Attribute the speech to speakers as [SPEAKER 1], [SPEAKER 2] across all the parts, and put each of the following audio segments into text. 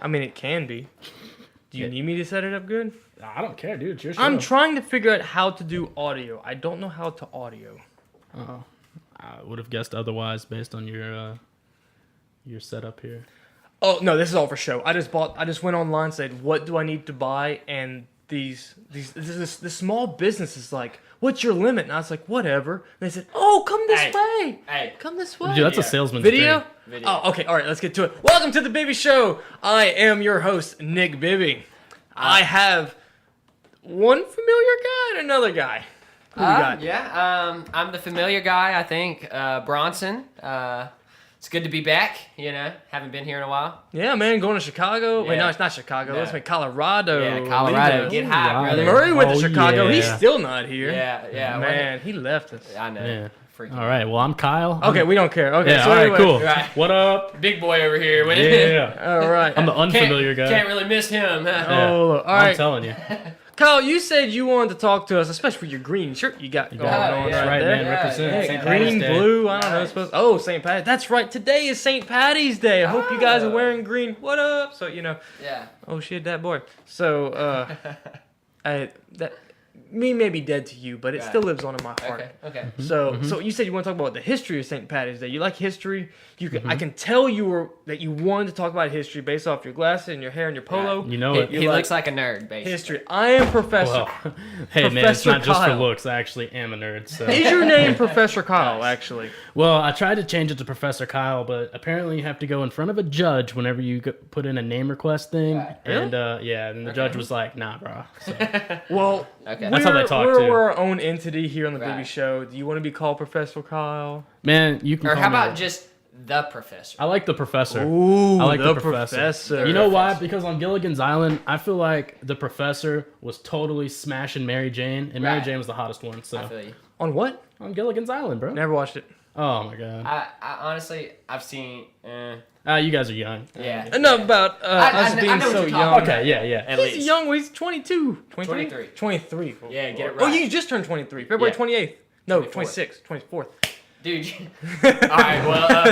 [SPEAKER 1] I mean, it can be. Do you need me to set it up good?
[SPEAKER 2] I don't care, dude. It's your show.
[SPEAKER 1] I'm trying to figure out how to do audio. I don't know how to audio.
[SPEAKER 2] Oh, I would have guessed otherwise based on your setup here.
[SPEAKER 1] Oh no, this is all for show. I just went online and said, what do I need to buy? And this small business is like, what's your limit? And I was like, whatever. And they said, oh, come this way.
[SPEAKER 3] Hey,
[SPEAKER 1] come this way.
[SPEAKER 2] Dude, that's a salesman's
[SPEAKER 1] video.
[SPEAKER 3] Video.
[SPEAKER 1] Oh, okay. All right, let's get to it. Welcome to the Bibbee Show. I am your host, Nick Bibbee. I have one familiar guy and another guy. Who we got?
[SPEAKER 3] Yeah, I'm the familiar guy, I think. Bronson. It's good to be back, haven't been here in a while.
[SPEAKER 1] Yeah, man, going to Chicago.
[SPEAKER 3] Yeah.
[SPEAKER 1] Wait, no, it's not Chicago.
[SPEAKER 3] No.
[SPEAKER 1] Let's make Colorado.
[SPEAKER 3] Yeah, Colorado.
[SPEAKER 1] Leave
[SPEAKER 3] Get
[SPEAKER 1] it.
[SPEAKER 3] high, brother.
[SPEAKER 1] Murray went to Chicago.
[SPEAKER 2] yeah.
[SPEAKER 1] He's still not here.
[SPEAKER 3] Yeah.
[SPEAKER 1] Man, he left us.
[SPEAKER 3] I know.
[SPEAKER 2] Yeah.
[SPEAKER 3] Freaking
[SPEAKER 2] All right. Well, I'm Kyle.
[SPEAKER 1] Okay, we don't care. Okay,
[SPEAKER 2] Yeah.
[SPEAKER 1] so
[SPEAKER 2] All right.
[SPEAKER 1] anyway.
[SPEAKER 2] Cool.
[SPEAKER 3] Right.
[SPEAKER 2] What up?
[SPEAKER 3] Big boy over here.
[SPEAKER 2] Yeah.
[SPEAKER 1] All right.
[SPEAKER 2] I'm the unfamiliar guy.
[SPEAKER 3] Can't really miss him. Huh?
[SPEAKER 2] Yeah.
[SPEAKER 1] Oh, all
[SPEAKER 2] I'm
[SPEAKER 1] right.
[SPEAKER 2] telling you.
[SPEAKER 1] Kyle, you said you wanted to talk to us, especially for your green shirt you got going
[SPEAKER 2] got it.
[SPEAKER 1] on
[SPEAKER 3] Yeah.
[SPEAKER 1] right
[SPEAKER 2] Right,
[SPEAKER 1] there.
[SPEAKER 2] man. Represent.
[SPEAKER 3] Yeah,
[SPEAKER 2] St.
[SPEAKER 1] Green,
[SPEAKER 2] Paddy's Day.
[SPEAKER 1] blue, I don't know.
[SPEAKER 3] Nice.
[SPEAKER 1] Supposed. St. Patty. That's right. Today is St. Patty's Day. I hope you guys are
[SPEAKER 3] Oh.
[SPEAKER 1] wearing green. What up? So
[SPEAKER 3] Yeah.
[SPEAKER 1] Oh shit, that boy. So me may be dead to you, but it
[SPEAKER 3] Right.
[SPEAKER 1] still lives on in my heart.
[SPEAKER 3] Okay.
[SPEAKER 1] So you said you want to talk about the history of St. Patty's Day. You like history. I can tell that you wanted to talk about history based off your glasses and your hair and your polo.
[SPEAKER 2] You know
[SPEAKER 3] He,
[SPEAKER 2] it.
[SPEAKER 3] he looks like a nerd, basically.
[SPEAKER 1] History. I am Professor.
[SPEAKER 2] Well, hey man, it's
[SPEAKER 1] Professor
[SPEAKER 2] not just for
[SPEAKER 1] Kyle.
[SPEAKER 2] looks. I actually am a nerd. So.
[SPEAKER 1] Is your name Professor Kyle? Actually.
[SPEAKER 2] Well, I tried to change it to Professor Kyle, but apparently you have to go in front of a judge whenever you put in a name request thing.
[SPEAKER 3] Right.
[SPEAKER 2] And and the judge was like, "Nah, bro." So,
[SPEAKER 1] Well,
[SPEAKER 3] Okay.
[SPEAKER 2] That's how they talk,
[SPEAKER 1] we're,
[SPEAKER 2] too.
[SPEAKER 1] We're our own entity here on the
[SPEAKER 3] Right.
[SPEAKER 1] Bibbee Show. Do you want to be called Professor Kyle?
[SPEAKER 2] man, you can.
[SPEAKER 3] Or
[SPEAKER 2] call
[SPEAKER 3] how
[SPEAKER 2] me
[SPEAKER 3] about
[SPEAKER 2] that.
[SPEAKER 3] just the professor?
[SPEAKER 2] I like the professor.
[SPEAKER 1] Ooh,
[SPEAKER 2] I like the professor. You know why? Because on Gilligan's Island, I feel like the professor was totally smashing Mary Jane, and Mary
[SPEAKER 3] Right.
[SPEAKER 2] Jane was the hottest one.
[SPEAKER 3] I
[SPEAKER 2] So
[SPEAKER 3] feel you.
[SPEAKER 1] On what?
[SPEAKER 2] on Gilligan's Island, bro.
[SPEAKER 1] Never watched it.
[SPEAKER 2] Oh my god.
[SPEAKER 3] I honestly, I've seen.
[SPEAKER 2] You guys are young.
[SPEAKER 3] Yeah.
[SPEAKER 1] Enough about us
[SPEAKER 3] I
[SPEAKER 1] being
[SPEAKER 3] know what
[SPEAKER 1] so
[SPEAKER 3] you're
[SPEAKER 1] young.
[SPEAKER 3] talking
[SPEAKER 2] Okay, yeah.
[SPEAKER 3] At
[SPEAKER 1] He's
[SPEAKER 3] least.
[SPEAKER 1] young. He's 22.
[SPEAKER 3] 23.
[SPEAKER 1] 23.
[SPEAKER 3] Yeah, get it
[SPEAKER 1] Oh,
[SPEAKER 3] right.
[SPEAKER 1] you just turned 23. February
[SPEAKER 3] Yeah.
[SPEAKER 1] 28th. No,
[SPEAKER 3] 24th.
[SPEAKER 1] 26th. 24th.
[SPEAKER 3] Dude. All right, well,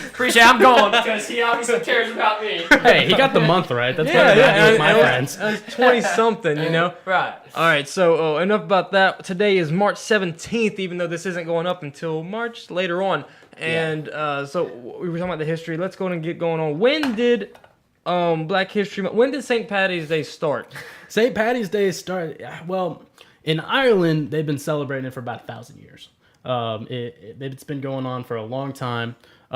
[SPEAKER 3] appreciate I'm going because he obviously cares about me.
[SPEAKER 2] Hey, he got the month right. That's better than I do with my friends.
[SPEAKER 1] I was 20-something, you know?
[SPEAKER 3] Right.
[SPEAKER 1] All right, so enough about that. Today is March 17th, even though this isn't going up until March later on. And so we were talking about the history. Let's go and get going on. When did Black History Month, when did St. Patty's Day start?
[SPEAKER 2] St. Patty's Day started. Well, in Ireland, they've been celebrating it for about 1,000 years. It's been going on for a long time.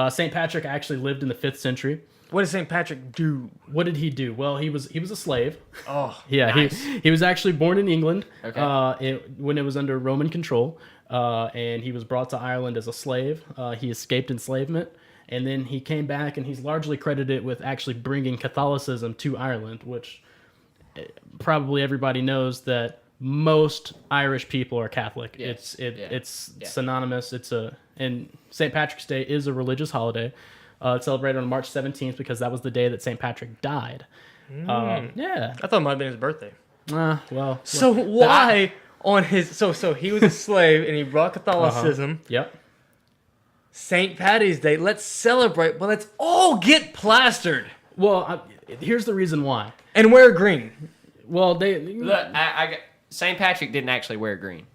[SPEAKER 2] St. Patrick actually lived in the 5th century.
[SPEAKER 1] What did St. Patrick do?
[SPEAKER 2] What did he do? Well, he was a slave.
[SPEAKER 1] Oh,
[SPEAKER 2] Yeah,
[SPEAKER 3] Nice.
[SPEAKER 2] he was actually born in England
[SPEAKER 3] Okay.
[SPEAKER 2] when it was under Roman control, and he was brought to Ireland as a slave. He escaped enslavement, and then he came back, and he's largely credited with actually bringing Catholicism to Ireland, which probably everybody knows that most Irish people are Catholic.
[SPEAKER 3] Yeah.
[SPEAKER 2] It's
[SPEAKER 3] Yeah.
[SPEAKER 2] synonymous. And St. Patrick's Day is a religious holiday. It's celebrated on March 17th because that was the day that St. Patrick died. Yeah.
[SPEAKER 1] I thought it might have been his birthday.
[SPEAKER 2] Well.
[SPEAKER 1] So why on his so he was a slave and he brought Catholicism.
[SPEAKER 2] Yep.
[SPEAKER 1] St. Patty's Day. Let's celebrate, but let's all get plastered
[SPEAKER 2] Well, here's the reason why.
[SPEAKER 1] and wear green.
[SPEAKER 2] Well,
[SPEAKER 3] Look, St. Patrick didn't actually wear green.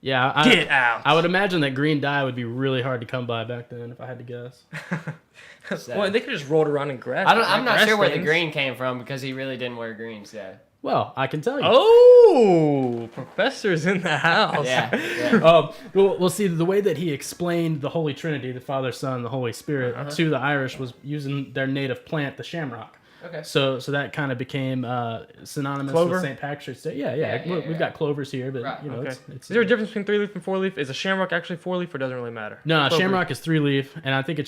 [SPEAKER 2] Yeah,
[SPEAKER 1] Get out.
[SPEAKER 2] I would imagine that green dye would be really hard to come by back then, if I had to guess.
[SPEAKER 3] So.
[SPEAKER 1] Well, they could just rolled around in grass.
[SPEAKER 3] I'm not
[SPEAKER 1] grass
[SPEAKER 3] sure where the
[SPEAKER 1] stains.
[SPEAKER 3] green came from because he really didn't wear green. So
[SPEAKER 2] Well, I can tell you.
[SPEAKER 1] Oh, professor's in the house.
[SPEAKER 3] yeah.
[SPEAKER 2] Well, see, the way that he explained the Holy Trinity, the Father, Son, the Holy Spirit, to the Irish was using their native plant, the shamrock.
[SPEAKER 3] Okay.
[SPEAKER 2] So that kind of became synonymous
[SPEAKER 1] Clover?
[SPEAKER 2] with St. Patrick's Day. Yeah.
[SPEAKER 3] Yeah,
[SPEAKER 2] We've got clovers here, but
[SPEAKER 3] Right.
[SPEAKER 1] Okay.
[SPEAKER 2] it's
[SPEAKER 1] Is there a difference between 3-leaf and 4-leaf? Is a shamrock actually 4-leaf or doesn't really matter?
[SPEAKER 2] no,
[SPEAKER 1] Clover.
[SPEAKER 2] shamrock is 3-leaf, and I think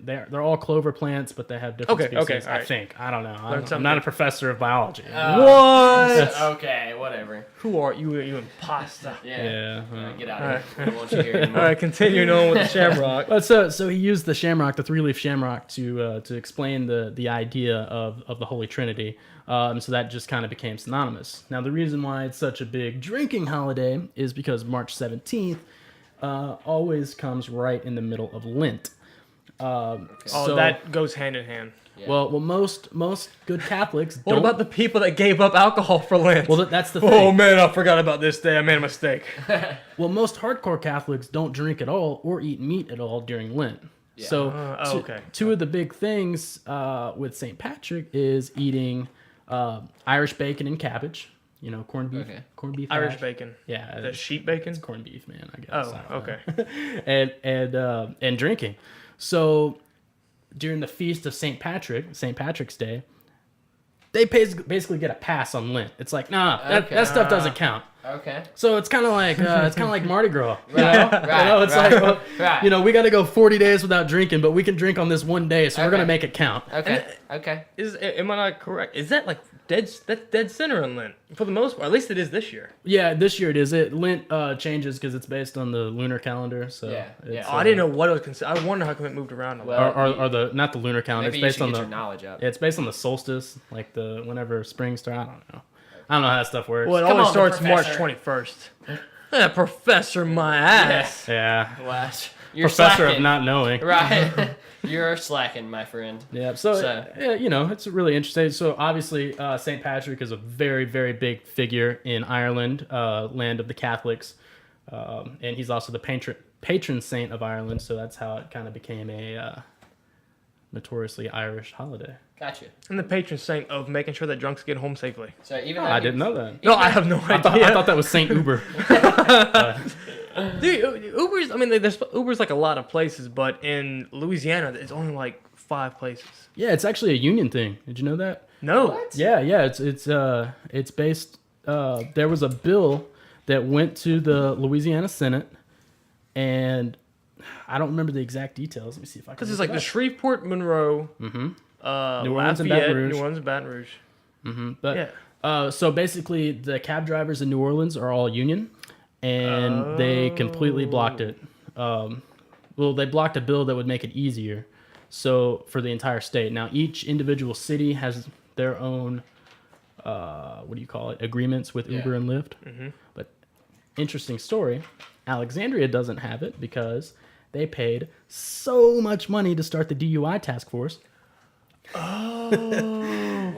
[SPEAKER 2] they're all clover plants, but they have different
[SPEAKER 1] Okay,
[SPEAKER 2] species.
[SPEAKER 1] all right.
[SPEAKER 2] I think. I don't know.
[SPEAKER 1] something
[SPEAKER 2] I'm not a
[SPEAKER 1] new.
[SPEAKER 2] professor of biology.
[SPEAKER 1] What?
[SPEAKER 3] Okay, whatever.
[SPEAKER 1] Who are you? You imposter.
[SPEAKER 3] Yeah.
[SPEAKER 2] Yeah.
[SPEAKER 3] Get out of here. I don't want you here anymore.
[SPEAKER 1] All right, continuing on with the shamrock.
[SPEAKER 2] But so he used the shamrock, the 3-leaf shamrock, to explain the idea of the Holy Trinity. So that just kind of became synonymous. Now the reason why it's such a big drinking holiday is because March 17th always comes right in the middle of Lent. So
[SPEAKER 1] that goes hand in hand.
[SPEAKER 3] Yeah.
[SPEAKER 2] well, most good Catholics
[SPEAKER 1] What
[SPEAKER 2] don't.
[SPEAKER 1] about the people that gave up alcohol for Lent?
[SPEAKER 2] Well, that's the thing.
[SPEAKER 1] Oh man, I forgot about this day. I made a mistake.
[SPEAKER 2] Well, most hardcore Catholics don't drink at all or eat meat at all during Lent.
[SPEAKER 3] Yeah.
[SPEAKER 2] So,
[SPEAKER 1] okay.
[SPEAKER 2] two of the big things with St. Patrick is eating Irish bacon and cabbage. You know, corned beef,
[SPEAKER 3] Okay.
[SPEAKER 2] corned beef,
[SPEAKER 1] Irish
[SPEAKER 2] hash.
[SPEAKER 1] bacon.
[SPEAKER 2] Yeah,
[SPEAKER 1] The sheep bacon.
[SPEAKER 2] it's corned beef, man. I guess.
[SPEAKER 1] Oh,
[SPEAKER 2] I don't
[SPEAKER 1] okay.
[SPEAKER 2] know. and drinking. So during the feast of St. Patrick's Day, they basically get a pass on Lent. It's like, nah, that stuff doesn't count.
[SPEAKER 3] Okay.
[SPEAKER 2] So it's kind of like Mardi Gras. You
[SPEAKER 3] Right,
[SPEAKER 2] know?
[SPEAKER 3] right,
[SPEAKER 2] You know, it's
[SPEAKER 3] right,
[SPEAKER 2] like, well,
[SPEAKER 3] right.
[SPEAKER 2] you know, we got to go 40 days without drinking, but we can drink on this one day, so we're
[SPEAKER 3] Okay.
[SPEAKER 2] gonna make it count.
[SPEAKER 3] Okay. Okay.
[SPEAKER 1] Am I not correct? Is that like that's dead center in Lent for the most part? At least it is this year.
[SPEAKER 2] Yeah, this year it is. Lent changes because it's based on the lunar calendar. So
[SPEAKER 3] Yeah,
[SPEAKER 2] it's,
[SPEAKER 3] yeah.
[SPEAKER 1] Oh, I didn't know what it was considered. I wonder how come it moved around. A lot.
[SPEAKER 3] Well,
[SPEAKER 2] or the not the lunar calendar.
[SPEAKER 3] Maybe
[SPEAKER 2] It's
[SPEAKER 3] you
[SPEAKER 2] based
[SPEAKER 3] should
[SPEAKER 2] on
[SPEAKER 3] get
[SPEAKER 2] the
[SPEAKER 3] your knowledge up.
[SPEAKER 2] it's based on the solstice, like the whenever spring starts. I don't know how that stuff works.
[SPEAKER 1] Well, it
[SPEAKER 3] Come
[SPEAKER 1] always
[SPEAKER 3] on,
[SPEAKER 1] starts March
[SPEAKER 3] Professor.
[SPEAKER 1] 21st. Yeah, Professor, my ass.
[SPEAKER 2] Yeah,
[SPEAKER 3] What? You're
[SPEAKER 2] professor
[SPEAKER 3] slacking.
[SPEAKER 2] of not knowing.
[SPEAKER 3] Right. You're slacking, my friend.
[SPEAKER 2] Yeah, so yeah, you know, it's really interesting. So obviously, St. Patrick is a very, very big figure in Ireland, land of the Catholics, and he's also the patron saint of Ireland. So that's how it kind of became a notoriously Irish holiday.
[SPEAKER 3] Gotcha.
[SPEAKER 1] And the patron saint of making sure that drunks get home safely.
[SPEAKER 3] So even though
[SPEAKER 2] I didn't know that.
[SPEAKER 1] No, I have no
[SPEAKER 2] I
[SPEAKER 1] idea.
[SPEAKER 2] thought that was Saint Uber.
[SPEAKER 1] Dude, Uber's. I mean, there's Uber's like a lot of places, but in Louisiana, it's only like 5 places.
[SPEAKER 2] Yeah, it's actually a union thing. Did you know that?
[SPEAKER 1] No.
[SPEAKER 3] What?
[SPEAKER 2] Yeah, it's based. There was a bill that went to the Louisiana Senate, and I don't remember the exact details. Let me see if I can.
[SPEAKER 1] Because it's like the Shreveport, Monroe,
[SPEAKER 2] New Orleans and
[SPEAKER 1] Lafayette,
[SPEAKER 2] Baton Rouge.
[SPEAKER 1] New Orleans and Baton Rouge.
[SPEAKER 2] But
[SPEAKER 1] Yeah.
[SPEAKER 2] so basically, the cab drivers in New Orleans are all union, and they completely blocked it. Well, they blocked a bill that would make it easier. So for the entire state. Now each individual city has their own agreements with Uber and Lyft. But interesting story, Alexandria doesn't have it because they paid so much money to start the DUI task force.
[SPEAKER 3] Wow.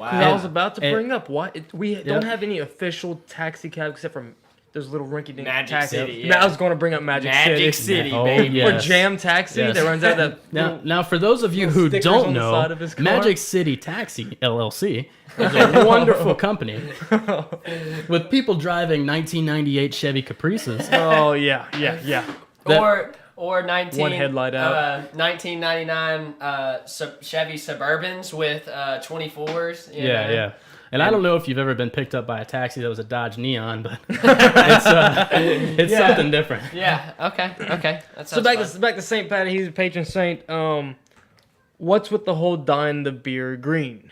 [SPEAKER 1] I was about to
[SPEAKER 2] and-
[SPEAKER 1] bring up why we don't have any official taxi cabs except for those little rinky-dink
[SPEAKER 3] Magic
[SPEAKER 1] taxi.
[SPEAKER 3] City,
[SPEAKER 1] Yeah.
[SPEAKER 3] yeah.
[SPEAKER 1] I was going to bring up Magic
[SPEAKER 3] Magic
[SPEAKER 1] City.
[SPEAKER 3] City,
[SPEAKER 2] Oh,
[SPEAKER 3] baby.
[SPEAKER 2] yeah.
[SPEAKER 1] Or
[SPEAKER 2] Yes.
[SPEAKER 1] Jam Taxi
[SPEAKER 2] Yes.
[SPEAKER 1] that runs out of that.
[SPEAKER 2] Now, for those of you
[SPEAKER 1] little
[SPEAKER 2] who
[SPEAKER 1] stickers
[SPEAKER 2] don't
[SPEAKER 1] on the
[SPEAKER 2] know,
[SPEAKER 1] side of his car.
[SPEAKER 2] Magic City Taxi LLC is a wonderful company with people driving 1998 Chevy Caprices.
[SPEAKER 1] Oh yeah.
[SPEAKER 2] That-
[SPEAKER 3] Or 19
[SPEAKER 1] One headlight out.
[SPEAKER 3] 1999 Chevy Suburbans with 24s. you know?
[SPEAKER 2] Yeah. And I don't know if you've ever been picked up by a taxi that was a Dodge Neon, but it's something different.
[SPEAKER 3] Yeah. Okay. That
[SPEAKER 1] So
[SPEAKER 3] sounds fun.
[SPEAKER 1] back to Saint Patty. He's a patron saint. What's with the whole dyeing the beer green?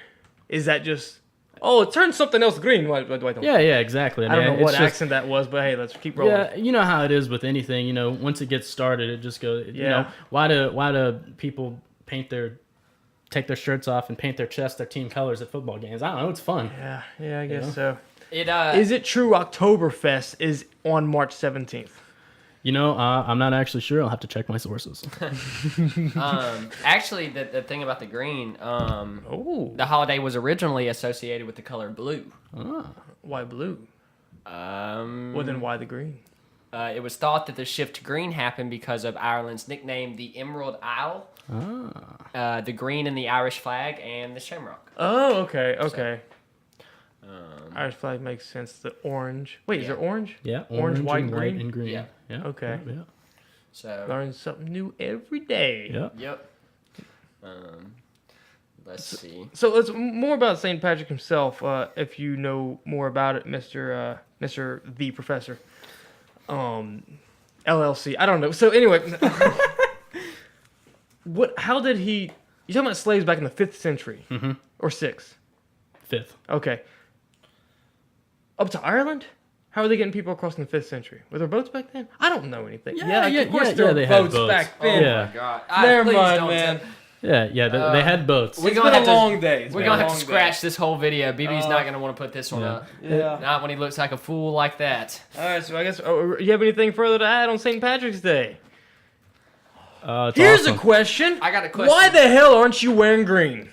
[SPEAKER 1] Is that just it turns something else green? Why do I don't?
[SPEAKER 2] Yeah, exactly.
[SPEAKER 1] I don't
[SPEAKER 2] man.
[SPEAKER 1] know what
[SPEAKER 2] It's just-
[SPEAKER 1] accent that was, but hey, let's keep rolling.
[SPEAKER 2] Yeah, you know how it is with anything. You know, once it gets started, it just goes. You
[SPEAKER 1] Yeah.
[SPEAKER 2] know, why do people take their shirts off and paint their chest their team colors at football games? I don't know. It's fun.
[SPEAKER 1] Yeah, I guess
[SPEAKER 2] know?
[SPEAKER 1] so.
[SPEAKER 3] It
[SPEAKER 1] Is it true Oktoberfest is on March 17th?
[SPEAKER 2] You know, I'm not actually sure. I'll have to check my sources.
[SPEAKER 3] actually the thing about the green,
[SPEAKER 1] Oh,
[SPEAKER 3] the holiday was originally associated with the color blue.
[SPEAKER 1] why blue? Well, then why the green?
[SPEAKER 3] It was thought that the shift to green happened because of Ireland's nickname, the Emerald Isle, the green in the Irish flag, and the shamrock.
[SPEAKER 1] Oh, okay. Irish flag makes sense. The orange. Wait, is
[SPEAKER 3] Yeah.
[SPEAKER 1] there orange?
[SPEAKER 2] Yeah,
[SPEAKER 1] Orange, white,
[SPEAKER 2] and
[SPEAKER 1] green?
[SPEAKER 2] and green.
[SPEAKER 3] Yeah.
[SPEAKER 1] Okay.
[SPEAKER 2] Yeah.
[SPEAKER 3] So,
[SPEAKER 1] Learn something new every day.
[SPEAKER 2] Yeah.
[SPEAKER 3] yep. Let's see.
[SPEAKER 1] So let's more about St. Patrick himself. If you know more about it, Mr. The Professor, LLC. I don't know. So anyway, how did he? You talking about slaves back in the 5th century or 6th?
[SPEAKER 2] 5th.
[SPEAKER 1] Okay. Up to Ireland? How are they getting people across in the 5th century? Were there boats back then? I don't know anything. Of course there were
[SPEAKER 2] they had
[SPEAKER 1] boats
[SPEAKER 2] boats.
[SPEAKER 1] back then.
[SPEAKER 2] Yeah.
[SPEAKER 3] Oh my God.
[SPEAKER 1] Never
[SPEAKER 3] Please
[SPEAKER 1] mind,
[SPEAKER 3] don't
[SPEAKER 1] man.
[SPEAKER 2] Yeah, they had boats.
[SPEAKER 3] We're
[SPEAKER 1] It's
[SPEAKER 3] gonna
[SPEAKER 1] been
[SPEAKER 3] have
[SPEAKER 1] a
[SPEAKER 3] to-
[SPEAKER 1] long day.
[SPEAKER 3] We're going to have to scratch this whole video. BB's
[SPEAKER 1] Oh.
[SPEAKER 3] not going to want to put this one up.
[SPEAKER 1] Yeah.
[SPEAKER 3] Not when he looks like a fool like that.
[SPEAKER 1] All right, so I guess you have anything further to add on St. Patrick's Day?
[SPEAKER 2] It's
[SPEAKER 1] Here's
[SPEAKER 2] awesome.
[SPEAKER 1] a question.
[SPEAKER 3] I got a question.
[SPEAKER 1] Why the hell aren't you wearing green?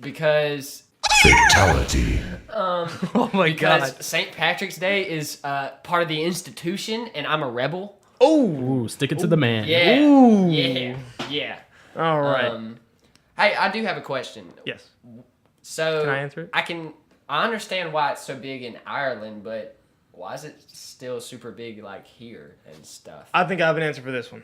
[SPEAKER 3] Because
[SPEAKER 4] Fatality.
[SPEAKER 1] Oh my
[SPEAKER 3] because St. Patrick's Day is part of the institution, and I'm a rebel.
[SPEAKER 1] Oh.
[SPEAKER 2] Ooh, stick it to the man.
[SPEAKER 3] Yeah.
[SPEAKER 1] Ooh.
[SPEAKER 3] Yeah.
[SPEAKER 1] All right.
[SPEAKER 3] Hey, I do have a question.
[SPEAKER 1] Yes.
[SPEAKER 3] So
[SPEAKER 1] Can I answer it?
[SPEAKER 3] I understand why it's so big in Ireland, but why is it still super big like here and stuff?
[SPEAKER 1] I think I have an answer for this one.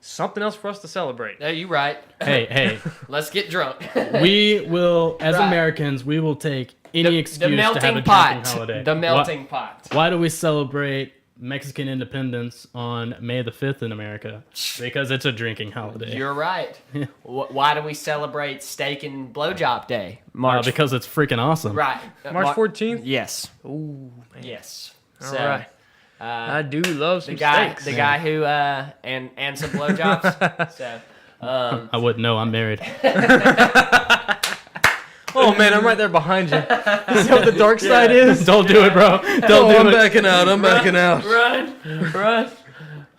[SPEAKER 1] Something else for us to celebrate.
[SPEAKER 3] No, you right.
[SPEAKER 2] Hey,
[SPEAKER 3] Let's get drunk.
[SPEAKER 2] we will, as
[SPEAKER 3] Right.
[SPEAKER 2] Americans, we will take any excuse
[SPEAKER 3] the
[SPEAKER 2] to have a
[SPEAKER 3] melting
[SPEAKER 2] drinking
[SPEAKER 3] pot.
[SPEAKER 2] holiday.
[SPEAKER 3] The melting pot.
[SPEAKER 2] Why do we celebrate Mexican independence on May the 5th in America? Because it's a drinking holiday.
[SPEAKER 3] You're right. Why do we celebrate Steak and Blowjob Day? March.
[SPEAKER 2] Because it's freaking awesome.
[SPEAKER 3] Right.
[SPEAKER 1] March 14th?
[SPEAKER 3] Yes.
[SPEAKER 1] Ooh, man.
[SPEAKER 3] Yes.
[SPEAKER 1] All
[SPEAKER 3] So,
[SPEAKER 1] right. I do love some
[SPEAKER 3] the guy,
[SPEAKER 1] steaks.
[SPEAKER 3] the guy who and some blowjobs. So.
[SPEAKER 2] I wouldn't know. I'm married.
[SPEAKER 1] Oh man, I'm right there behind you. See what the dark side is?
[SPEAKER 2] Don't do it, bro. Don't do
[SPEAKER 1] I'm
[SPEAKER 2] it.
[SPEAKER 1] backing out. I'm backing out.
[SPEAKER 3] Run.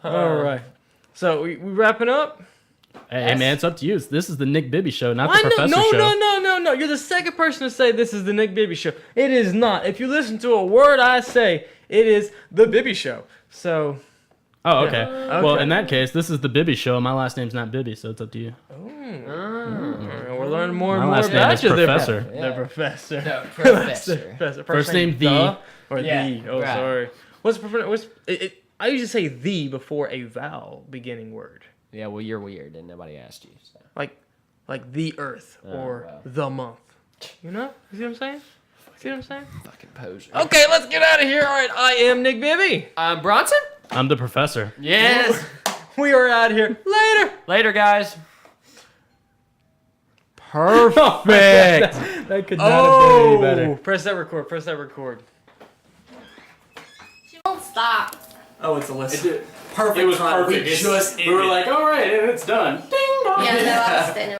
[SPEAKER 1] All right. So we wrapping up?
[SPEAKER 2] Hey, man, it's up to you. This is the Nick Bibbee Show, not the
[SPEAKER 1] I know,
[SPEAKER 2] Professor
[SPEAKER 1] no,
[SPEAKER 2] Show.
[SPEAKER 1] no. You're the second person to say this is the Nick Bibbee Show. It is not. If you listen to a word I say, it is the Bibbee Show. So.
[SPEAKER 2] Oh, okay.
[SPEAKER 1] Yeah.
[SPEAKER 2] Well,
[SPEAKER 1] Okay.
[SPEAKER 2] in that case, this is the Bibbee Show. My last name's not Bibbee, so it's up to you.
[SPEAKER 1] We're learning more and
[SPEAKER 2] My
[SPEAKER 1] more
[SPEAKER 2] last name
[SPEAKER 1] about
[SPEAKER 2] is
[SPEAKER 1] you there.
[SPEAKER 2] Professor.
[SPEAKER 1] The Professor.
[SPEAKER 3] No, Professor.
[SPEAKER 1] First
[SPEAKER 2] name the.
[SPEAKER 1] Or
[SPEAKER 3] Yeah,
[SPEAKER 1] the. Oh,
[SPEAKER 3] right.
[SPEAKER 1] sorry. I usually say the before a vowel beginning word.
[SPEAKER 3] Yeah, well, you're weird, and nobody asked you. So.
[SPEAKER 1] Like the earth or
[SPEAKER 3] wow.
[SPEAKER 1] the month. You know? You see what I'm saying? See what I'm saying?
[SPEAKER 3] Fucking poser.
[SPEAKER 1] Okay, let's get out of here. All right, I am Nick Bibbee.
[SPEAKER 3] Bronson?
[SPEAKER 2] I'm the Professor.
[SPEAKER 3] Yes.
[SPEAKER 1] We are out of here. Later.
[SPEAKER 3] Later, guys.
[SPEAKER 1] Perfect.
[SPEAKER 2] That could not have been any better.
[SPEAKER 1] Press that record. Press that record.
[SPEAKER 5] Don't stop.
[SPEAKER 6] Oh, it's a list.
[SPEAKER 2] It was perfect. We were like, all right, and it's done. Ding dong.
[SPEAKER 5] Yeah, no, I was staying